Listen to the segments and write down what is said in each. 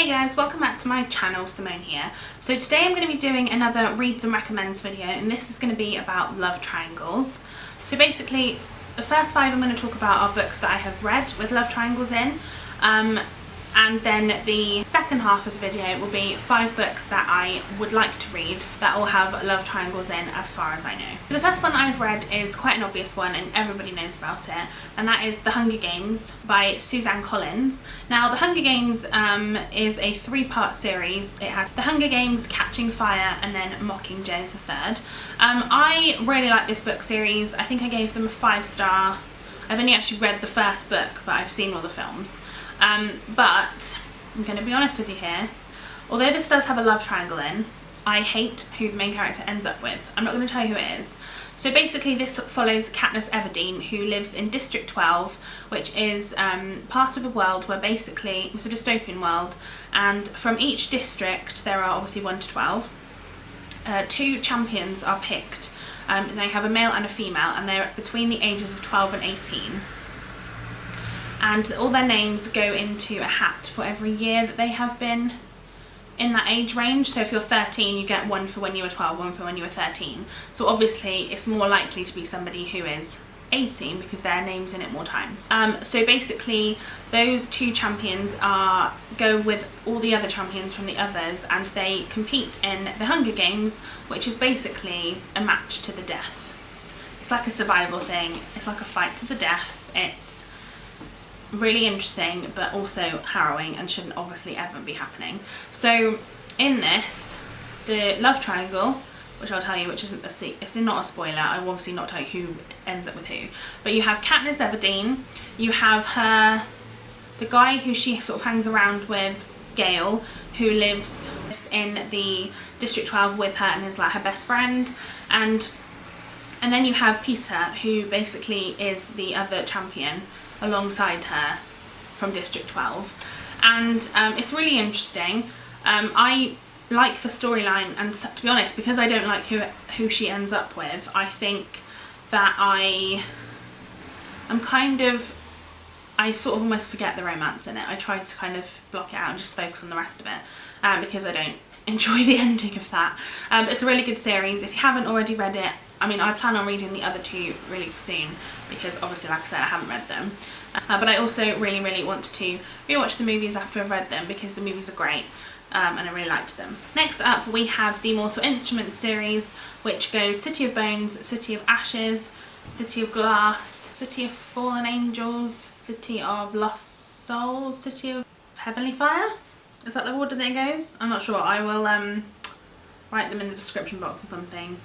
Hey guys, welcome back to my channel, Simone here. So today I'm going to be doing another Reads and Recommends video, and this is going to be about love triangles. So basically, the first 5 I'm going to talk about are books that I have read with love triangles in, and then the second half of the video will be 5 books that I would like to read that all have love triangles in as far as I know. The first one that I've read is quite an obvious one and everybody knows about it, and that is The Hunger Games by Suzanne Collins. Now The Hunger Games is a 3-part series. It has The Hunger Games, Catching Fire, and then Mockingjay is the third. I really like this book series. I think I gave them a 5-star. I've only actually read the first book, but I've seen all the films. But I'm going to be honest with you here, although this does have a love triangle in, I hate who the main character ends up with. I'm not going to tell you who it is. So basically this follows Katniss Everdeen, who lives in District 12, which is part of a world where basically, it's a dystopian world, and from each district there are obviously 1 to 12. 2 champions are picked. They have a male and a female, and they're between the ages of 12 and 18. And all their names go into a hat for every year that they have been in that age range. So if you're 13, you get 1 for when you were 12, 1 for when you were 13. So obviously it's more likely to be somebody who is 18 because their name's in it more times. So basically those 2 champions go with all the other champions from the others, and they compete in the Hunger Games, which is basically a match to the death. It's like a survival thing. It's like a fight to the death. It's really interesting but also harrowing and shouldn't obviously ever be happening. So in this, the love triangle, which I'll tell you, which isn't it's not a spoiler, I will obviously not tell you who ends up with who, but you have Katniss Everdeen, you have the guy who she sort of hangs around with, Gale, who lives in the District 12 with her and is like her best friend, and then you have Peter, who basically is the other champion alongside her from District 12, and it's really interesting. I like the storyline, and to be honest, because I don't like who she ends up with, I think that I sort of almost forget the romance in it. I try to kind of block it out and just focus on the rest of it, because I don't enjoy the ending of that. But it's a really good series. If you haven't already read it, I mean, I plan on reading the other 2 really soon, because obviously, like I said, I haven't read them. But I also really, really want to rewatch the movies after I've read them, because the movies are great, and I really liked them. Next up, we have the Mortal Instruments series, which goes City of Bones, City of Ashes, City of Glass, City of Fallen Angels, City of Lost Souls, City of Heavenly Fire? Is that the order that it goes? I'm not sure. I will write them in the description box or something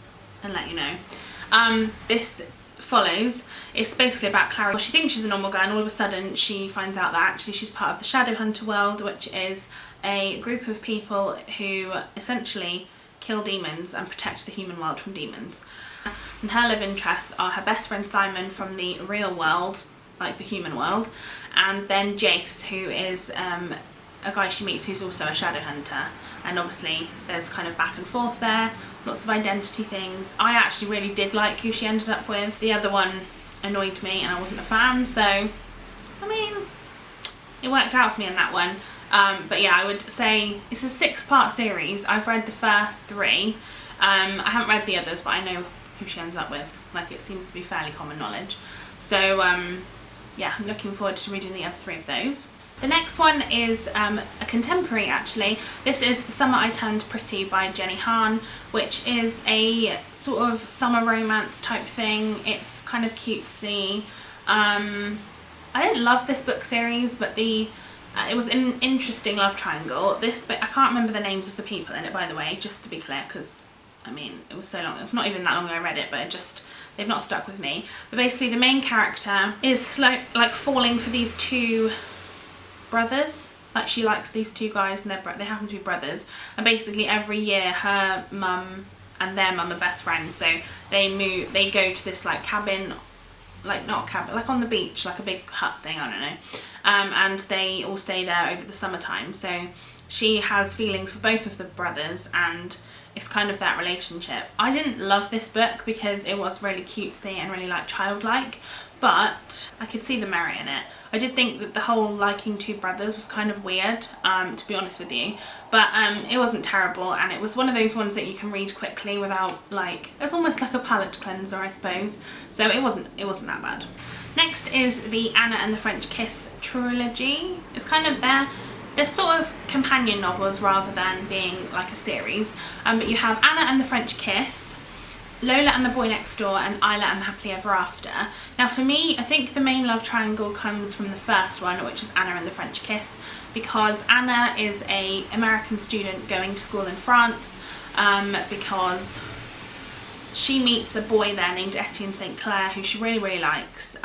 and let you know. This follows, it's basically about Clara. She thinks she's a normal girl, and all of a sudden she finds out that actually she's part of the Shadowhunter world, which is a group of people who essentially kill demons and protect the human world from demons. And her love interests are her best friend Simon from the real world, like the human world, and then Jace, who is a guy she meets who's also a Shadowhunter, and obviously there's kind of back and forth there, lots of identity things. I actually really did like who she ended up with. The other one annoyed me and I wasn't a fan, so I mean, it worked out for me in that one. But yeah, I would say it's a 6-part series. I've read the first 3. I haven't read the others, but I know who she ends up with. Like, it seems to be fairly common knowledge. So yeah, I'm looking forward to reading the other 3 of those. The next one is a contemporary, actually. This is The Summer I Turned Pretty by Jenny Han, which is a sort of summer romance type thing. It's kind of cutesy. I didn't love this book series, but it was an interesting love triangle. This bit, I can't remember the names of the people in it, by the way, just to be clear, because I mean, it was so long, not even that long ago I read it, but they've not stuck with me. But basically the main character is like falling for these 2 brothers. Like, she likes these 2 guys, and they happen to be brothers, and basically every year her mum and their mum are best friends, so they go to this like cabin, like not a cabin, like on the beach, like a big hut thing, I don't know, and they all stay there over the summertime. So she has feelings for both of the brothers, and it's kind of that relationship. I didn't love this book because it was really cutesy and really like childlike, but I could see the merit in it. I did think that the whole liking two brothers was kind of weird, to be honest with you, but it wasn't terrible, and it was one of those ones that you can read quickly without, like, it's almost like a palate cleanser, I suppose, so it wasn't that bad. Next is the Anna and the French Kiss trilogy. It's kind of they're sort of companion novels rather than being like a series, but you have Anna and the French Kiss, Lola and the Boy Next Door, and Isla and the Happily Ever After. Now for me, I think the main love triangle comes from the first one, which is Anna and the French Kiss, because Anna is an American student going to school in France, because she meets a boy there named Etienne St. Clair who she really, really likes,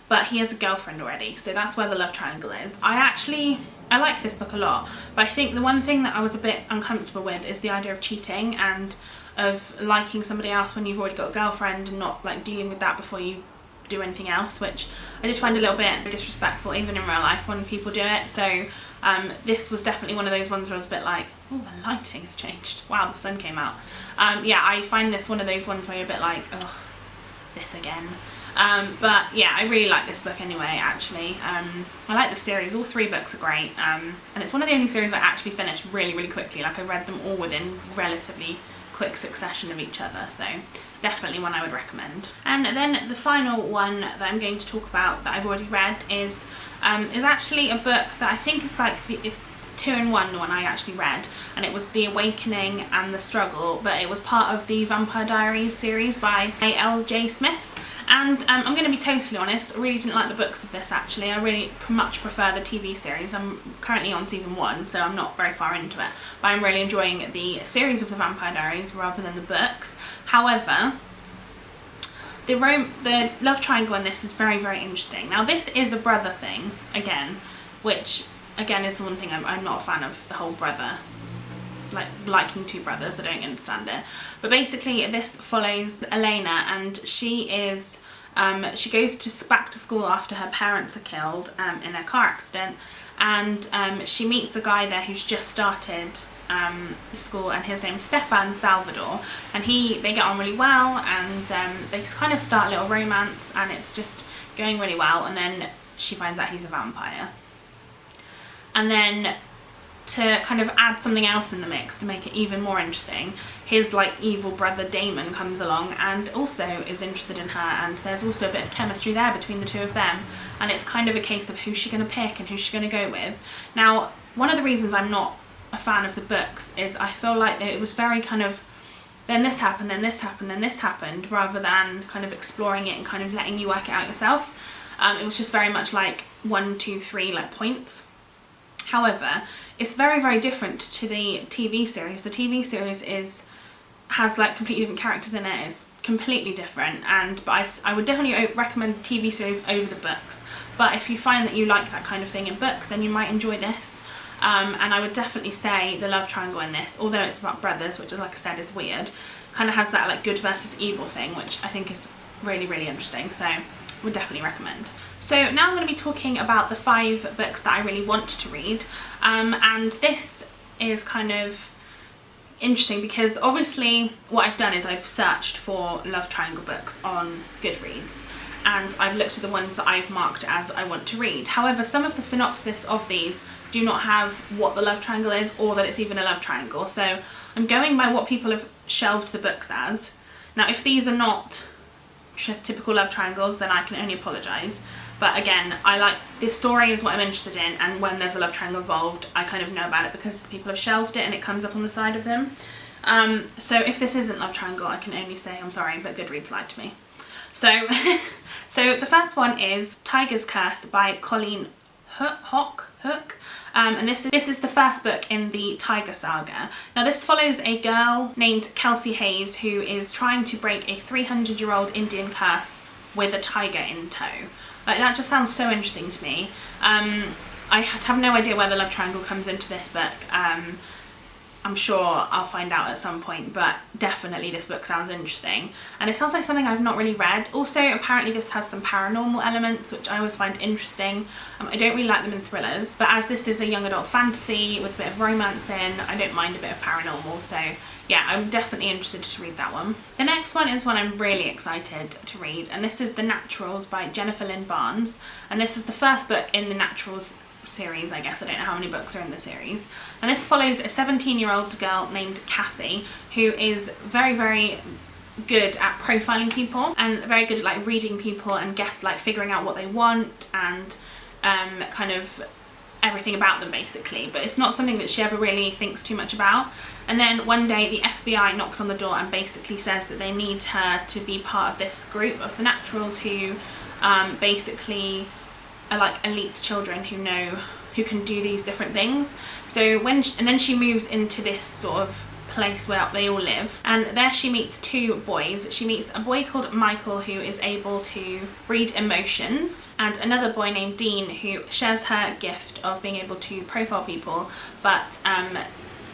but he has a girlfriend already, so that's where the love triangle is. I like this book a lot, but I think the one thing that I was a bit uncomfortable with is the idea of cheating and of liking somebody else when you've already got a girlfriend and not like dealing with that before you do anything else, which I did find a little bit disrespectful even in real life when people do it. So this was definitely one of those ones where I was a bit like, oh, the lighting has changed, wow, the sun came out. Yeah, I find this one of those ones where you're a bit like, oh, this again. But yeah, I really like this book anyway, actually. I like the series, all 3 books are great, and it's one of the only series I actually finished really, really quickly. Like, I read them all within relatively quick succession of each other, so definitely one I would recommend. And then the final one that I'm going to talk about that I've already read is actually a book that I think is like it's 2-in-1, the one I actually read, and it was The Awakening and The Struggle, but it was part of the Vampire Diaries series by L.J. Smith. And I'm going to be totally honest, I really didn't like the books of this actually. I really much prefer the TV series. I'm currently on season 1, so I'm not very far into it. But I'm really enjoying the series of the Vampire Diaries rather than the books. However, the love triangle in this is very, very interesting. Now this is a brother thing, again, which again is the one thing I'm not a fan of, the whole brother, like liking two brothers. I don't understand it. But basically this follows Elena, and she is she goes back to school after her parents are killed in a car accident, and she meets a guy there who's just started school, and his name's Stefan Salvador, and they get on really well, and they kind of start a little romance, and it's just going really well, and then she finds out he's a vampire. And then to kind of add something else in the mix to make it even more interesting, his like evil brother Damon comes along and also is interested in her, and there's also a bit of chemistry there between the two of them, and it's kind of a case of who's she going to pick and who's she going to go with. Now, one of the reasons I'm not a fan of the books is I feel like it was very kind of then this happened, then this happened, then this happened, rather than kind of exploring it and kind of letting you work it out yourself. It was just very much like 1, 2, 3 like points. However, it's very, very different to the TV series. The TV series has like completely different characters in it. It's completely different, but I would definitely recommend the TV series over the books. But if you find that you like that kind of thing in books, then you might enjoy this. And I would definitely say the love triangle in this, although it's about brothers, which like I said is weird, kind of has that like good versus evil thing, which I think is really, really interesting. So would definitely recommend. So now I'm going to be talking about the 5 books that I really want to read, and this is kind of interesting because obviously what I've done is I've searched for love triangle books on Goodreads, and I've looked at the ones that I've marked as I want to read. However, some of the synopsis of these do not have what the love triangle is, or that it's even a love triangle, so I'm going by what people have shelved the books as. Now if these are not typical love triangles, then I can only apologise, but again, I like this story is what I'm interested in, and when there's a love triangle involved I kind of know about it because people have shelved it and it comes up on the side of them. So if this isn't love triangle, I can only say I'm sorry, but Goodreads lied to me. So so the first one is Tiger's Curse by Colleen Hook. And this is the first book in the Tiger Saga. Now this follows a girl named Kelsey Hayes who is trying to break a 300-year-old Indian curse with a tiger in tow. Like, that just sounds so interesting to me. I have no idea where the love triangle comes into this book. I'm sure I'll find out at some point, but definitely this book sounds interesting. And it sounds like something I've not really read. Also, apparently this has some paranormal elements, which I always find interesting. I don't really like them in thrillers, but as this is a young adult fantasy with a bit of romance in, I don't mind a bit of paranormal. So yeah, I'm definitely interested to read that one. The next one is one I'm really excited to read, and this is The Naturals by Jennifer Lynn Barnes. And this is the first book in the Naturals series, I guess. I don't know how many books are in the series. And this follows a 17-year-old girl named Cassie, who is very, very good at profiling people and very good at like reading people and like figuring out what they want and kind of everything about them basically, but it's not something that she ever really thinks too much about. And then one day the FBI knocks on the door and basically says that they need her to be part of this group of the Naturals who basically are like elite children who can do these different things. So and then she moves into this sort of place where they all live, and there she meets two boys. She meets a boy called Michael who is able to read emotions, and another boy named Dean who shares her gift of being able to profile people, but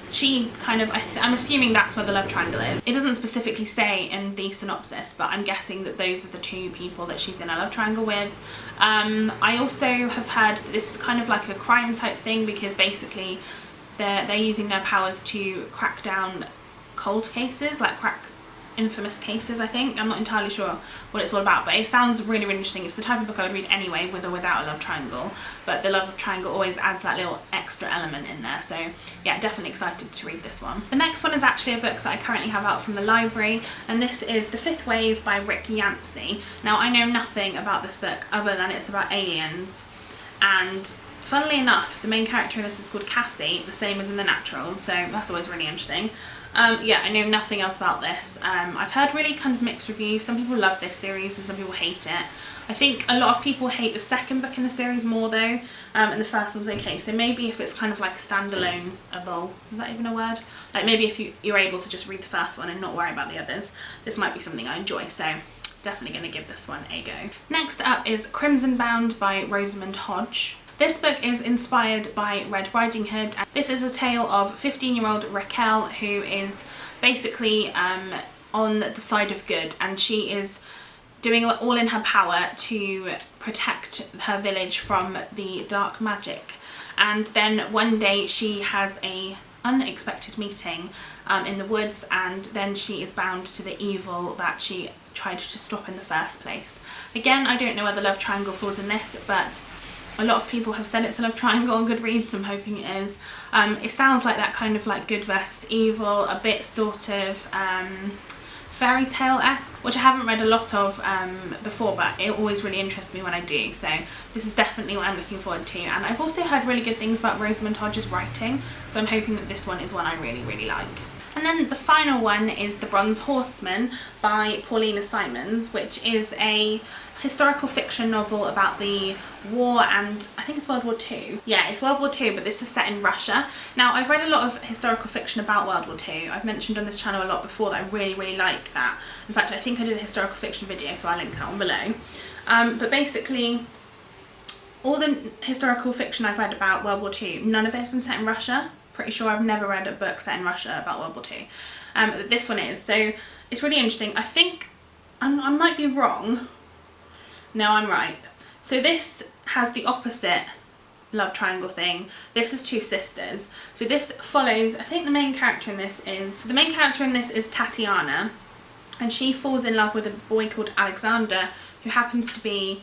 she kind of, I'm assuming that's where the love triangle is. It doesn't specifically say in the synopsis, but I'm guessing that those are the two people that she's in a love triangle with. I also have heard that this is kind of like a crime type thing, because basically they're using their powers to crack down cold cases, like crack infamous cases, I think. I'm not entirely sure what it's all about, but it sounds really, really interesting. It's the type of book I would read anyway, with or without a love triangle, but the love triangle always adds that little extra element in there. So yeah, definitely excited to read this one. The next one is actually a book that I currently have out from the library, and this is The Fifth Wave by Rick Yancey. Now, I know nothing about this book other than it's about aliens, and funnily enough, the main character in this is called Cassie, the same as in The Naturals, so that's always really interesting. Yeah, I know nothing else about this. I've heard really kind of mixed reviews. Some people love this series and some people hate it. I think a lot of people hate the second book in the series more though, and the first one's okay. So maybe if it's kind of like a standalone-able, is that even a word? Like maybe if you're able to just read the first one and not worry about the others, this might be something I enjoy. So definitely going to give this one a go. Next up is Crimson Bound by Rosamund Hodge. This book is inspired by Red Riding Hood. This is a tale of 15-year-old Raquel, who is basically on the side of good, and she is doing all in her power to protect her village from the dark magic. And then one day she has a unexpected meeting in the woods, and then she is bound to the evil that she tried to stop in the first place. Again, I don't know where the love triangle falls in this, but a lot of people have said it's a love triangle on Goodreads, so I'm hoping it is. It sounds like that kind of like good versus evil, a bit sort of fairy tale-esque, which I haven't read a lot of before, but it always really interests me when I do, so this is definitely what I'm looking forward to. And I've also heard really good things about Rosamund Hodge's writing, so I'm hoping that this one is one I really, really like. And then the final one is The Bronze Horseman by Paulina Simons, which is a historical fiction novel about the war, and I think it's World War II. Yeah, it's World War II, but this is set in Russia. Now, I've read a lot of historical fiction about World War II. I've mentioned on this channel a lot before that I really, really like that. In fact, I think I did a historical fiction video, so I'll link that one below. But basically, all the historical fiction I've read about World War II, none of it has been set in Russia. Pretty sure I've never read a book set in Russia about World War II. This one is, so it's really interesting. I think, I might be wrong. No, I'm right. So this has the opposite love triangle thing. This is two sisters. So this follows, I think the main character in this is Tatiana, and she falls in love with a boy called Alexander, who happens to be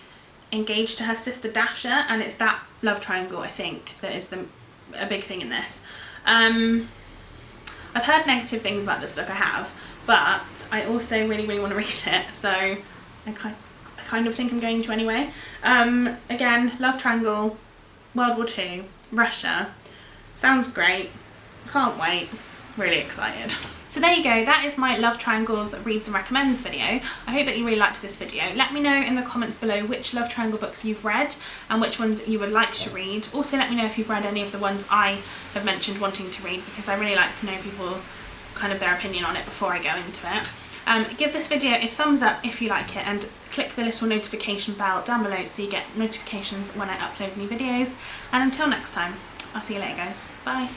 engaged to her sister Dasha, and it's that love triangle, I think, that is a big thing in this. I've heard negative things about this book, I have, but I also really, really want to read it, so I kind of think I'm going to anyway. Again, love triangle, World War II, Russia. Sounds great. Can't wait. Really excited. So there you go, that is my Love Triangles Reads and Recommends video. I hope that you really liked this video. Let me know in the comments below which Love Triangle books you've read and which ones you would like to read. Also let me know if you've read any of the ones I have mentioned wanting to read, because I really like to know people, kind of their opinion on it before I go into it. Give this video a thumbs up if you like it, and click the little notification bell down below so you get notifications when I upload new videos. And until next time, I'll see you later guys. Bye.